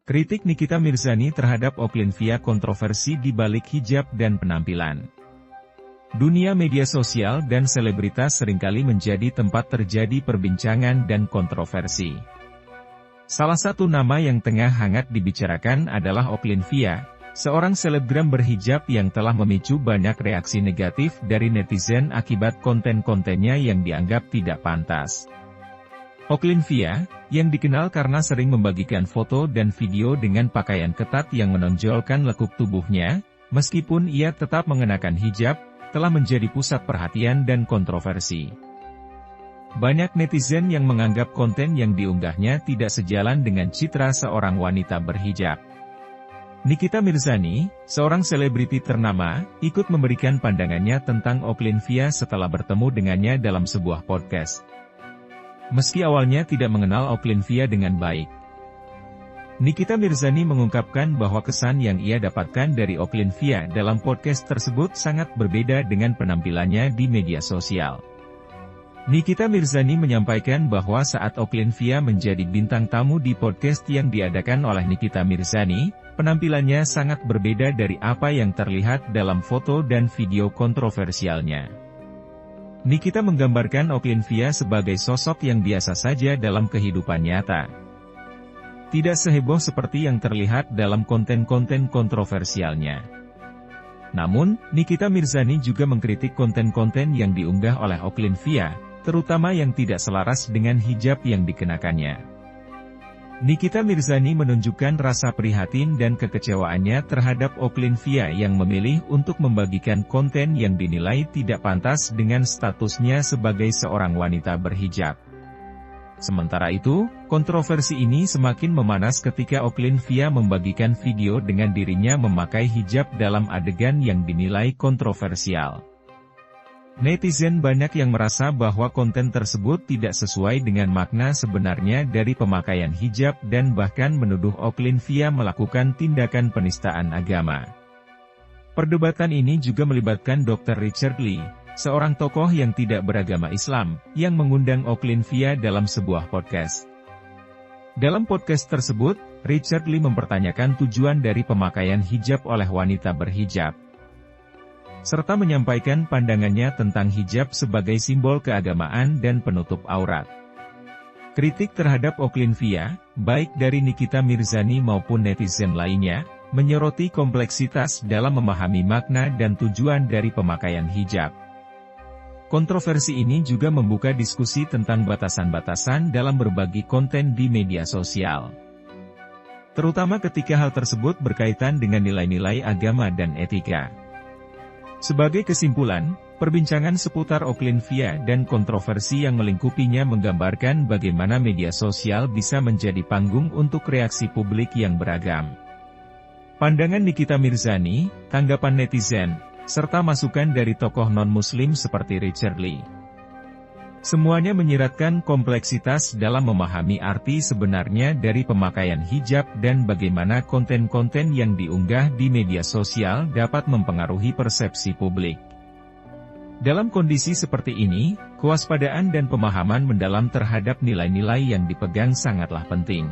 Kritik Nikita Mirzani terhadap Oklin-Via, kontroversi di balik hijab dan penampilan. Dunia media sosial dan selebritas seringkali menjadi tempat terjadi perbincangan dan kontroversi. Salah satu nama yang tengah hangat dibicarakan adalah Oklin-Via, seorang selebgram berhijab yang telah memicu banyak reaksi negatif dari netizen akibat konten-kontennya yang dianggap tidak pantas. Oklin-Via, yang dikenal karena sering membagikan foto dan video dengan pakaian ketat yang menonjolkan lekuk tubuhnya, meskipun ia tetap mengenakan hijab, telah menjadi pusat perhatian dan kontroversi. Banyak netizen yang menganggap konten yang diunggahnya tidak sejalan dengan citra seorang wanita berhijab. Nikita Mirzani, seorang selebriti ternama, ikut memberikan pandangannya tentang Oklin-Via setelah bertemu dengannya dalam sebuah podcast. Meski awalnya tidak mengenal Oklin-Via dengan baik, Nikita Mirzani mengungkapkan bahwa kesan yang ia dapatkan dari Oklin-Via dalam podcast tersebut sangat berbeda dengan penampilannya di media sosial. Nikita Mirzani menyampaikan bahwa saat Oklin-Via menjadi bintang tamu di podcast yang diadakan oleh Nikita Mirzani, penampilannya sangat berbeda dari apa yang terlihat dalam foto dan video kontroversialnya. Nikita menggambarkan Oklin-Via sebagai sosok yang biasa saja dalam kehidupan nyata. Tidak seheboh seperti yang terlihat dalam konten-konten kontroversialnya. Namun, Nikita Mirzani juga mengkritik konten-konten yang diunggah oleh Oklin-Via, terutama yang tidak selaras dengan hijab yang dikenakannya. Nikita Mirzani menunjukkan rasa prihatin dan kekecewaannya terhadap Oklin-Via yang memilih untuk membagikan konten yang dinilai tidak pantas dengan statusnya sebagai seorang wanita berhijab. Sementara itu, kontroversi ini semakin memanas ketika Oklin-Via membagikan video dengan dirinya memakai hijab dalam adegan yang dinilai kontroversial. Netizen banyak yang merasa bahwa konten tersebut tidak sesuai dengan makna sebenarnya dari pemakaian hijab dan bahkan menuduh Oklin-Via melakukan tindakan penistaan agama. Perdebatan ini juga melibatkan Dr. Richard Lee, seorang tokoh yang tidak beragama Islam, yang mengundang Oklin-Via dalam sebuah podcast. Dalam podcast tersebut, Richard Lee mempertanyakan tujuan dari pemakaian hijab oleh wanita berhijab, serta menyampaikan pandangannya tentang hijab sebagai simbol keagamaan dan penutup aurat. Kritik terhadap Oklin-Via, baik dari Nikita Mirzani maupun netizen lainnya, menyoroti kompleksitas dalam memahami makna dan tujuan dari pemakaian hijab. Kontroversi ini juga membuka diskusi tentang batasan-batasan dalam berbagi konten di media sosial, terutama ketika hal tersebut berkaitan dengan nilai-nilai agama dan etika. Sebagai kesimpulan, perbincangan seputar Oklin-Via dan kontroversi yang melingkupinya menggambarkan bagaimana media sosial bisa menjadi panggung untuk reaksi publik yang beragam. Pandangan Nikita Mirzani, tanggapan netizen, serta masukan dari tokoh non-muslim seperti Richard Lee. Semuanya menyiratkan kompleksitas dalam memahami arti sebenarnya dari pemakaian hijab dan bagaimana konten-konten yang diunggah di media sosial dapat mempengaruhi persepsi publik. Dalam kondisi seperti ini, kewaspadaan dan pemahaman mendalam terhadap nilai-nilai yang dipegang sangatlah penting.